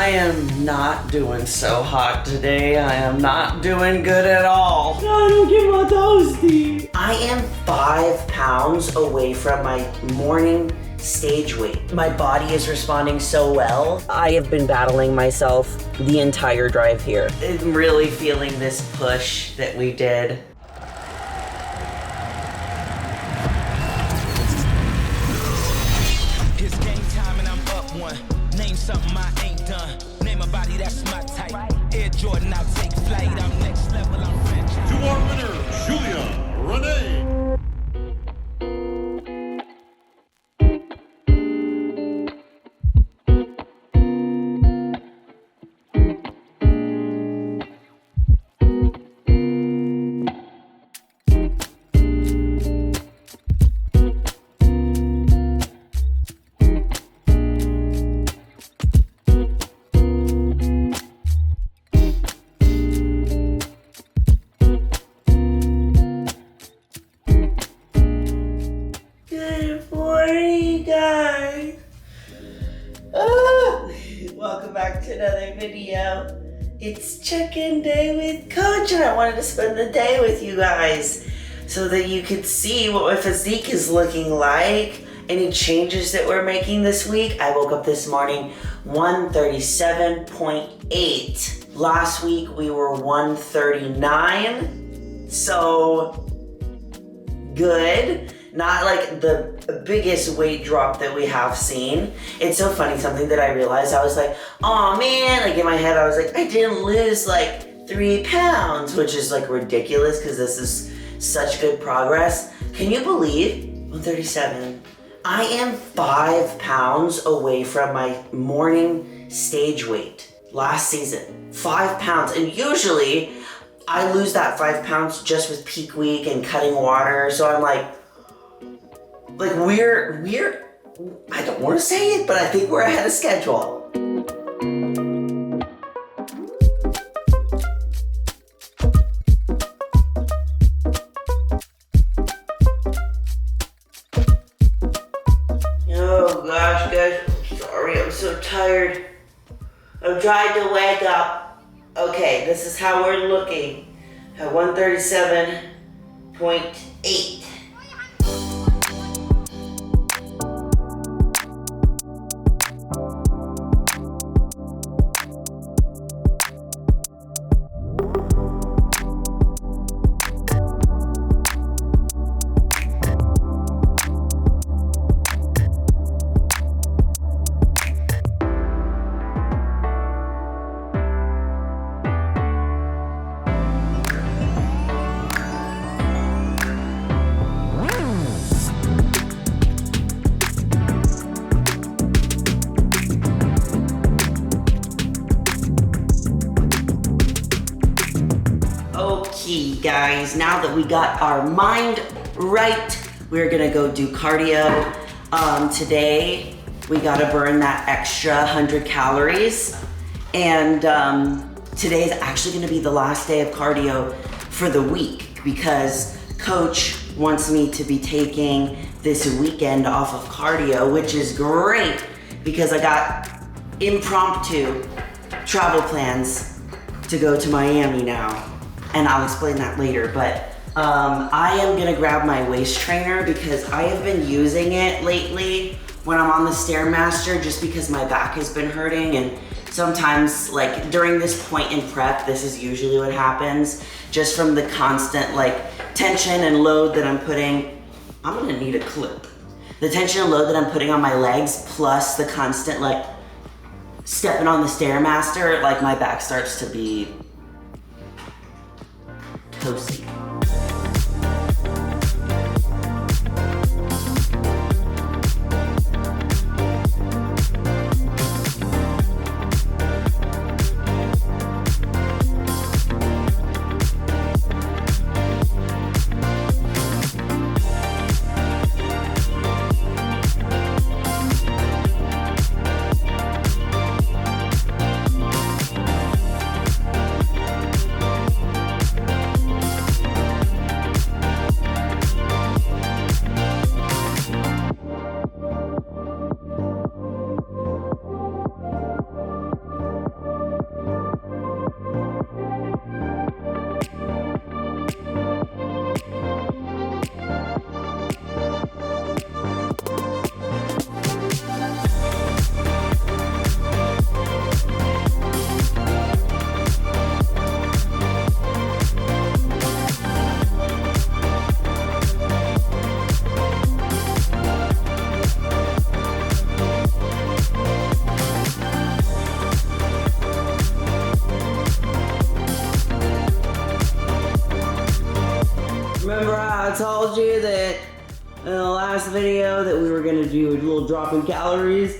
I am not doing so hot today. I am not doing good at all. I don't get my toasty. I am 5 pounds away from my morning stage weight. My body is responding so well. I have been battling myself the entire drive here. I'm really feeling this push that we did. It's game time and I'm up one. Name something I ain't done. Name a body that's my type. Air Jordan, I'll take flight. I'm next level, I'm rich. To our winner, Julia Rene. Welcome back to another video. It's check-in day with Coach, and I wanted to spend the day with you guys so that you could see what my physique is looking like, any changes that we're making this week. I woke up this morning 137.8. Last week we were 139, so good. Not like the biggest weight drop that we have seen. It's so funny, something that I realized, I was like, oh man, like in my head, I was like, I didn't lose like 3 pounds, which is like ridiculous because this is such good progress. Can you believe 137? I am 5 pounds away from my morning stage weight last season. 5 pounds, and usually I lose that 5 pounds just with peak week and cutting water, so I'm like we're, I don't want to say it, but I think we're ahead of schedule. Oh gosh, guys, sorry, I'm so tired. I'm trying to wake up. Okay, this is how we're looking at 137.8. Okay, guys, now that we got our mind right, we're gonna go do cardio. Today, we gotta burn that extra 100 calories. And today is actually gonna be the last day of cardio for the week because Coach wants me to be taking this weekend off of cardio, which is great because I got impromptu travel plans to go to Miami now. And I'll explain that later, but I am gonna grab my waist trainer because I have been using it lately when I'm on the Stairmaster just because my back has been hurting, and sometimes like during this point in prep, this is usually what happens, just from the constant like tension and load that I'm putting. I'm gonna need a clip. The tension and load that I'm putting on my legs plus the constant like stepping on the Stairmaster, like my back starts to be toasty. told you that in the last video that we were gonna do a little drop in calories?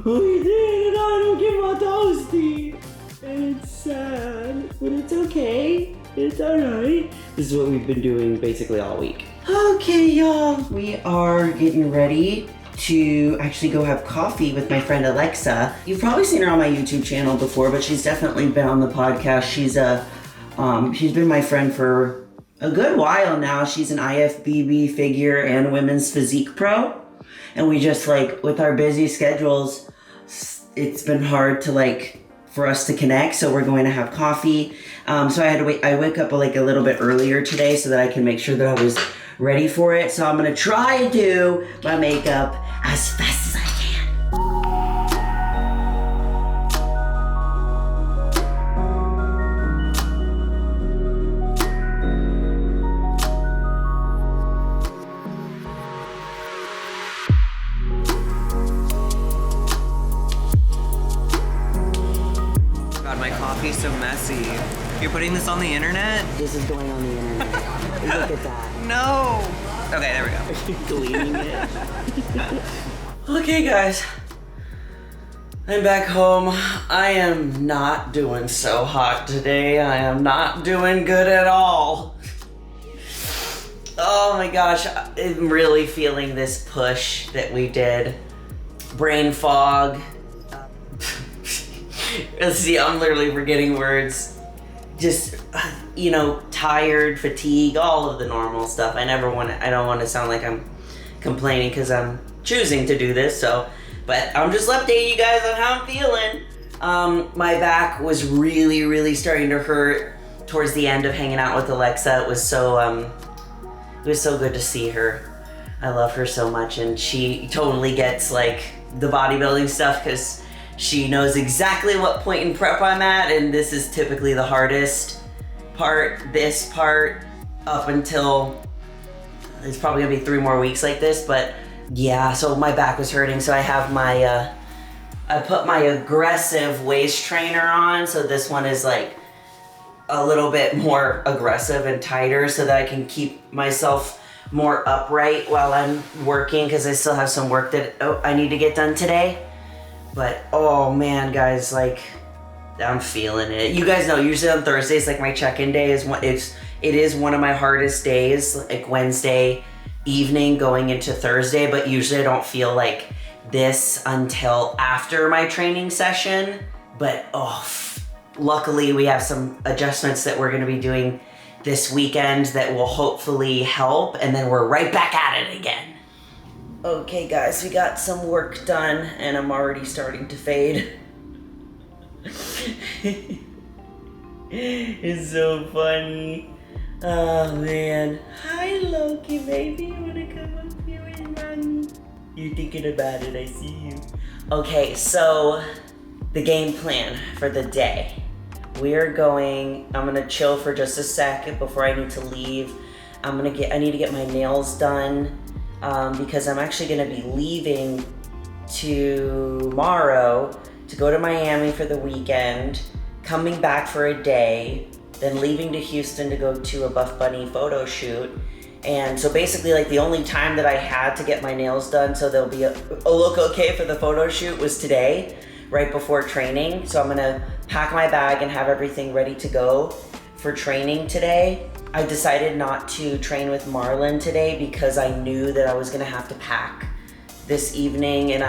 We did, and I don't get my toasty. And it's sad, but it's okay. It's alright. This is what we've been doing basically all week. Okay, y'all. We are getting ready to actually go have coffee with my friend Alexa. You've probably seen her on my YouTube channel before, but she's definitely been on the podcast. She's been my friend for a good while now. She's an IFBB figure and women's physique pro. And we just with our busy schedules, it's been hard to for us to connect. So we're going to have coffee. So I had to wait. I wake up a little bit earlier today so that I can make sure that I was ready for it. So I'm gonna try to do my makeup as fast as I can. God, my coffee's so messy. You're putting this on the internet? This is going on the internet. Look at that. No! Okay, there we go. Gleaming it. Okay, guys. I'm back home. I am not doing so hot today. I am not doing good at all. Oh my gosh, I'm really feeling this push that we did. Brain fog. Let's see, I'm literally forgetting words. Just, tired, fatigue, all of the normal stuff. I don't want to sound like I'm complaining because I'm choosing to do this, but I'm just updating you guys on how I'm feeling. My back was really, really starting to hurt towards the end of hanging out with Alexa. It was so good to see her. I love her so much, and she totally gets the bodybuilding stuff because she knows exactly what point in prep I'm at, and this is typically the hardest part, this part, up until, it's probably gonna be 3 more weeks like this, but yeah, so my back was hurting, so I have my, I put my aggressive waist trainer on, so this one is a little bit more aggressive and tighter so that I can keep myself more upright while I'm working, because I still have some work that I need to get done today. But oh man, guys, I'm feeling it. You guys know usually on Thursdays, my check-in day it is one of my hardest days, Wednesday evening going into Thursday, but usually I don't feel like this until after my training session. But luckily we have some adjustments that we're gonna be doing this weekend that will hopefully help, and then we're right back at it again. Okay guys, we got some work done and I'm already starting to fade. It's so funny. Oh man. Hi Loki baby, you wanna come up here and run? You're thinking about it, I see you. Okay, so the game plan for the day. I'm gonna chill for just a second before I need to leave. I need to get my nails done. Because I'm actually gonna be leaving tomorrow to go to Miami for the weekend, coming back for a day, then leaving to Houston to go to a Buff Bunny photo shoot. And so basically the only time that I had to get my nails done so they'll be a look okay for the photo shoot was today, right before training. So I'm gonna pack my bag and have everything ready to go for training today. I decided not to train with Marlon today because I knew that I was gonna have to pack this evening, and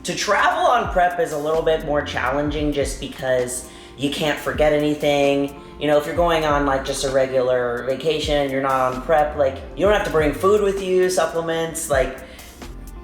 to travel on prep is a little bit more challenging just because you can't forget anything. If you're going on just a regular vacation, you're not on prep, you don't have to bring food with you, supplements,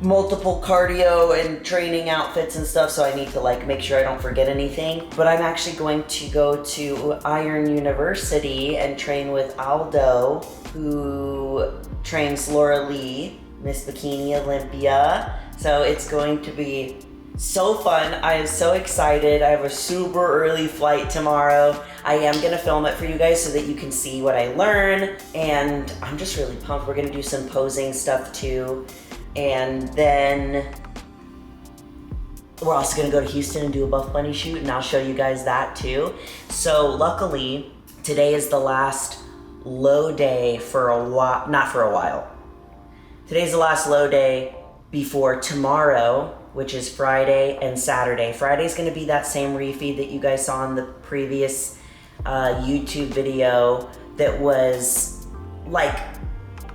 multiple cardio and training outfits and stuff, so I need to make sure I don't forget anything. But I'm actually going to go to Iron University and train with Aldo, who trains Laura Lee, Miss Bikini Olympia. So it's going to be so fun. I am so excited. I have a super early flight tomorrow. I am gonna film it for you guys so that you can see what I learn, and I'm just really pumped. We're gonna do some posing stuff too. And then we're also gonna go to Houston and do a Buff Bunny shoot, and I'll show you guys that too. So luckily, today is the last low day for a while, not for a while. Today's the last low day before tomorrow, which is Friday and Saturday. Friday's gonna be that same refeed that you guys saw in the previous YouTube video that was like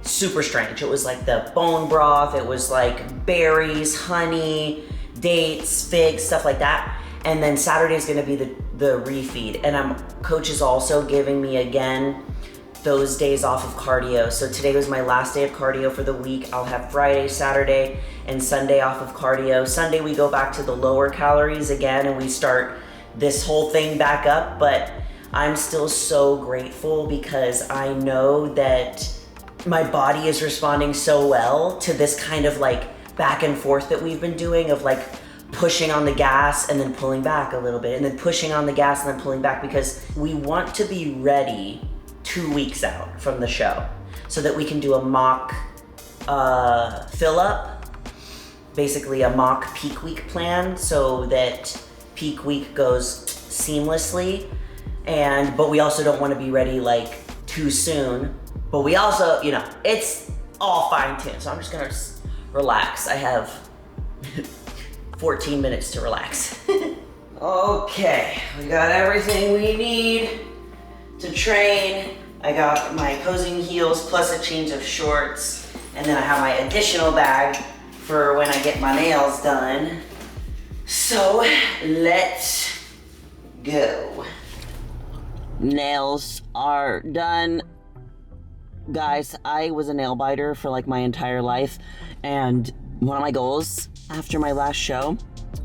super strange. It was like the bone broth, it was like berries, honey, dates, figs, stuff like that. And then Saturday is gonna be the refeed. And coach is also giving me again those days off of cardio. So today was my last day of cardio for the week. I'll have Friday, Saturday, and Sunday off of cardio. Sunday we go back to the lower calories again and we start this whole thing back up. But I'm still so grateful because I know that my body is responding so well to this kind of like back and forth that we've been doing of like pushing on the gas and then pulling back a little bit and then pushing on the gas and then pulling back, because we want to be ready 2 weeks out from the show so that we can do a mock fill up, basically a mock peak week plan so that peak week goes seamlessly. But we also don't want to be ready like too soon, but we also, you know, it's all fine-tuned. So I'm just gonna relax. I have 14 minutes to relax. Okay, we got everything we need to train. I got my posing heels plus a change of shorts, and then I have my additional bag for when I get my nails done. So let's go. Nails are done. Guys, I was a nail biter for like my entire life, and one of my goals after my last show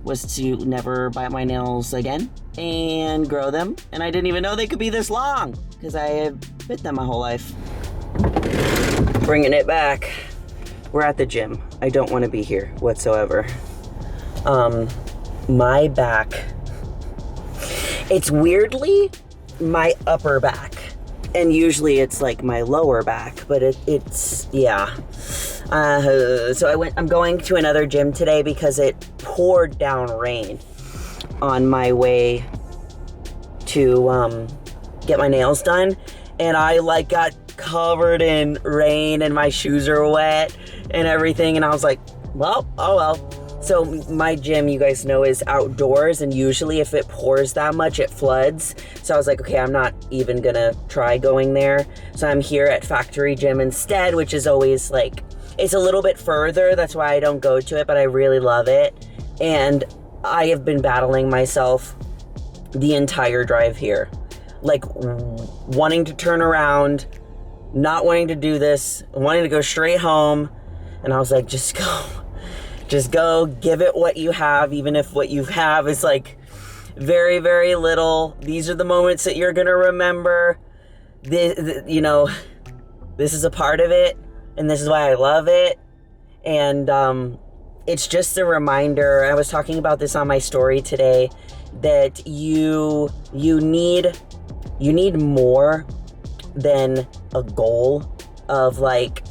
was to never bite my nails again and grow them. And I didn't even know they could be this long because I had bit them my whole life. Bringing it back. We're at the gym. I don't want to be here whatsoever. My back, it's weirdly my upper back. And usually it's like my lower back, but it's yeah. So I'm going to another gym today because it poured down rain on my way to get my nails done, and I like got covered in rain and my shoes are wet and everything, and I was like, well, oh well. So my gym, you guys know, is outdoors, and usually if it pours that much, it floods. So I was like, okay, I'm not even gonna try going there. So I'm here at Factory Gym instead, which is always like, it's a little bit further. That's why I don't go to it, but I really love it. And I have been battling myself the entire drive here. Like wanting to turn around, not wanting to do this, wanting to go straight home. And I was like, just go, give it what you have, even if what you have is like very, very little. These are the moments that you're gonna remember. You know, this is a part of it, and this is why I love it. And it's just a reminder. I was talking about this on my story today, that you need more than a goal of like,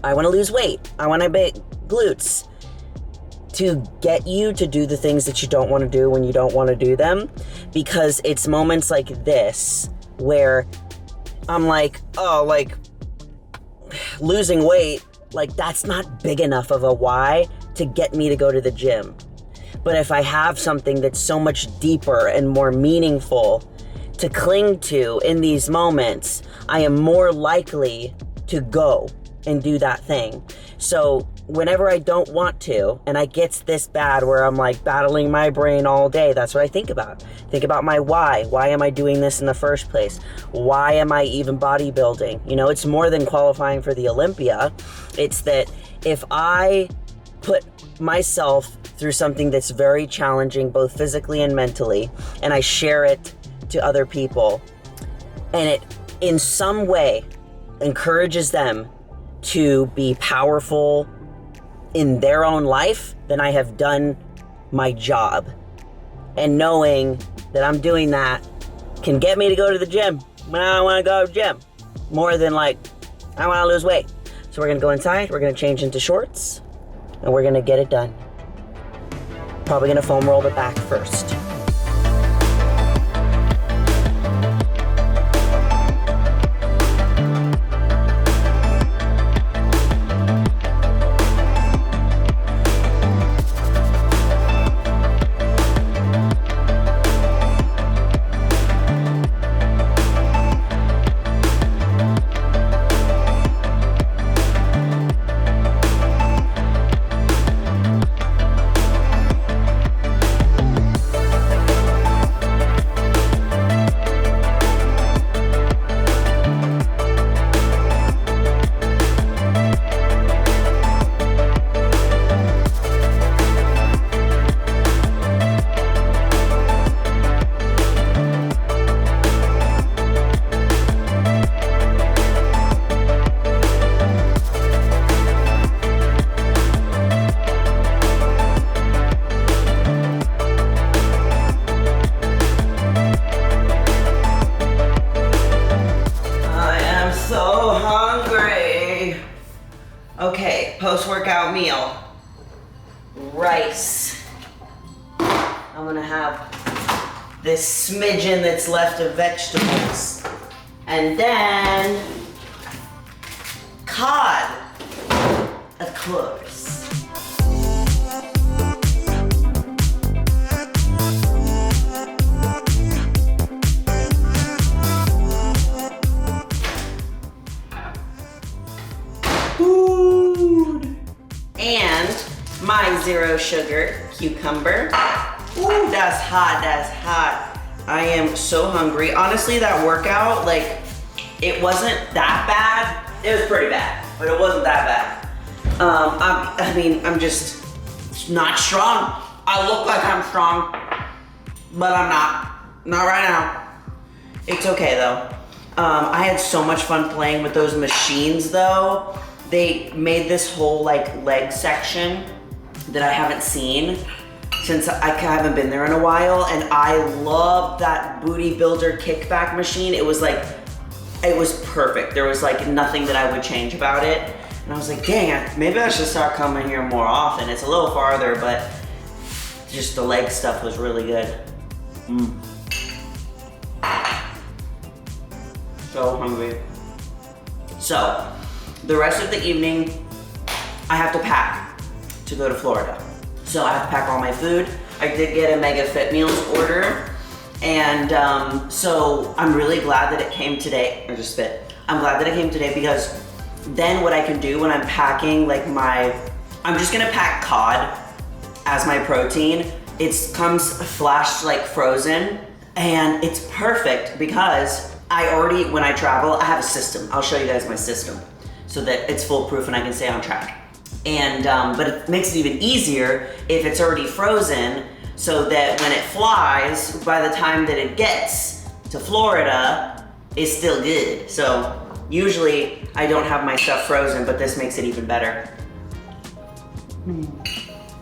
I want to lose weight, I want to make glutes, to get you to do the things that you don't want to do when you don't want to do them. Because it's moments like this where I'm like, oh, like losing weight, like that's not big enough of a why to get me to go to the gym. But if I have something that's so much deeper and more meaningful to cling to in these moments, I am more likely to go and do that thing. So whenever I don't want to, and I gets this bad where I'm like battling my brain all day, that's what I think about. Think about my why. Why am I doing this in the first place? Why am I even bodybuilding? You know, it's more than qualifying for the Olympia. It's that if I put myself through something that's very challenging, both physically and mentally, and I share it to other people, and it in some way encourages them to be powerful in their own life, then I have done my job. And knowing that I'm doing that can get me to go to the gym when I want to go to the gym, more than like, I want to lose weight. So we're going to go inside, we're going to change into shorts, and we're going to get it done. Probably going to foam roll the back first. post-workout meal. Rice. I'm gonna have this smidgen that's left of vegetables. And then cod, of course. Food. And my zero sugar cucumber. Ooh, that's hot, that's hot. I am so hungry. Honestly, that workout, like, it wasn't that bad. It was pretty bad, but it wasn't that bad. I'm just not strong. I look like I'm strong, but I'm not. Not right now. It's okay though. I had so much fun playing with those machines though. They made this whole like leg section that I haven't seen since I haven't been there in a while, and I love that booty builder kickback machine. It was perfect. There was like nothing that I would change about it. And I was like, dang, maybe I should start coming here more often. It's a little farther, but just the leg stuff was really good. So hungry. So, the rest of the evening, I have to pack to go to Florida. So I have to pack all my food. I did get a Mega Fit Meals order. And so I'm really glad that it came today. I just spit. I'm glad that it came today because then what I can do when I'm packing like I'm just gonna pack cod as my protein. It comes flash like frozen and it's perfect because when I travel, I have a system. I'll show you guys my system so that it's foolproof and I can stay on track. And, but it makes it even easier if it's already frozen so that when it flies, by the time that it gets to Florida, it's still good. So usually I don't have my stuff frozen, but this makes it even better.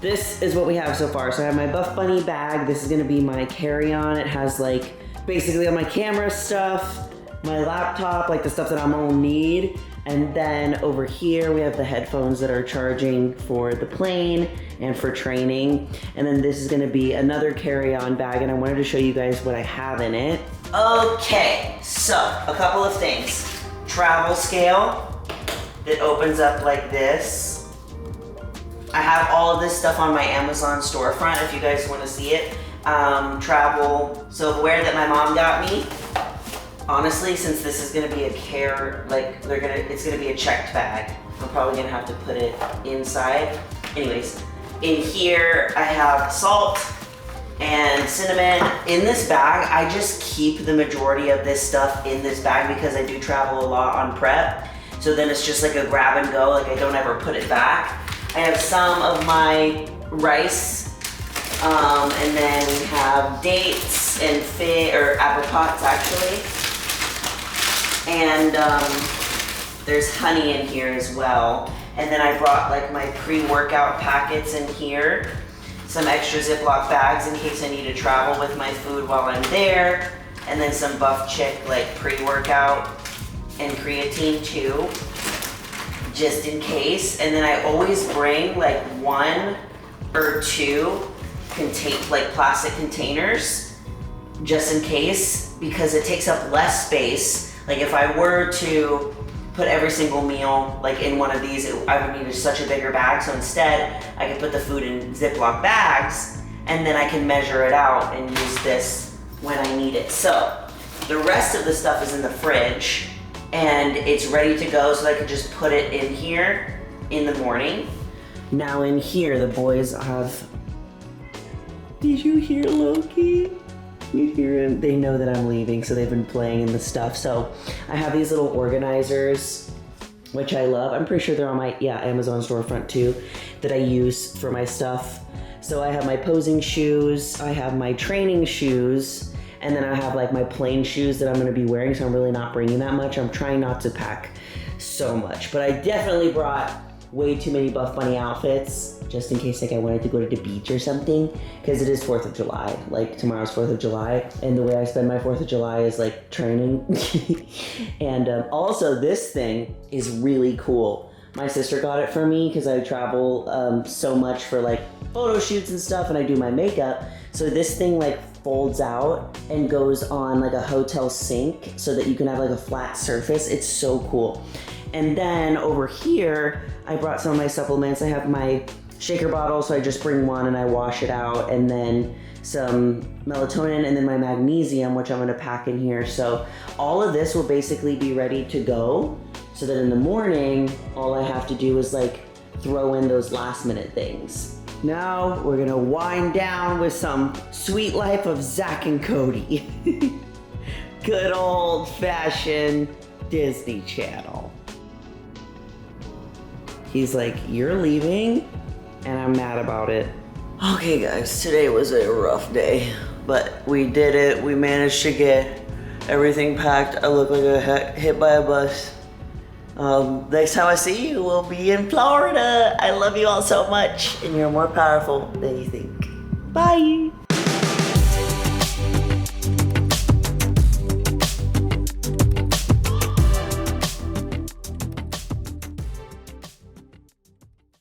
This is what we have so far. So I have my Buff Bunny bag. This is gonna be my carry-on. It has like basically all my camera stuff, my laptop, like the stuff that I'm gonna need. And then over here, we have the headphones that are charging for the plane and for training. And then this is gonna be another carry-on bag, and I wanted to show you guys what I have in it. Okay, so a couple of things. Travel scale that opens up like this. I have all of this stuff on my Amazon storefront if you guys wanna see it. Travel silverware that my mom got me. Honestly, since this is gonna be a it's gonna be a checked bag. I'm probably gonna have to put it inside. Anyways, in here I have salt and cinnamon. In this bag, I just keep the majority of this stuff in this bag because I do travel a lot on prep. So then it's just like a grab and go, like I don't ever put it back. I have some of my rice, and then we have dates and apricots actually. And there's honey in here as well. And then I brought like my pre-workout packets in here, some extra Ziploc bags in case I need to travel with my food while I'm there, and then some Buff Chick like pre-workout and creatine too, just in case. And then I always bring like 1 or 2 plastic containers just in case, because it takes up less space. Like if I were to put every single meal like in one of these, I would need such a bigger bag. So instead, I can put the food in Ziploc bags and then I can measure it out and use this when I need it. So the rest of the stuff is in the fridge and it's ready to go, so I could just put it in here in the morning. Now in here, the boys have, did you hear Loki? You hear him? They know that I'm leaving, so they've been playing in the stuff. So I have these little organizers, which I love. I'm pretty sure they're on my Amazon storefront too, that I use for my stuff. So I have my posing shoes, I have my training shoes, and then I have like my plain shoes that I'm gonna be wearing, so I'm really not bringing that much. I'm trying not to pack so much, but I definitely brought way too many Buff Bunny outfits just in case like I wanted to go to the beach or something, because it is 4th of July. Like tomorrow's 4th of July, and the way I spend my 4th of July is like training. And also this thing is really cool. My sister got it for me because I travel so much for like photo shoots and stuff, and I do my makeup. So this thing like folds out and goes on like a hotel sink so that you can have like a flat surface. It's so cool. And then over here, I brought some of my supplements. I have my shaker bottle, so I just bring one and I wash it out, and then some melatonin, and then my magnesium, which I'm gonna pack in here. So all of this will basically be ready to go, so that in the morning, all I have to do is like throw in those last minute things. Now we're gonna wind down with some Sweet Life of Zach and Cody. Good old fashioned Disney Channel. He's like, you're leaving? And I'm mad about it. Okay guys, today was a rough day, but we did it. We managed to get everything packed. I look like I got hit by a bus. Next time I see you, we'll be in Florida. I love you all so much, and you're more powerful than you think. Bye.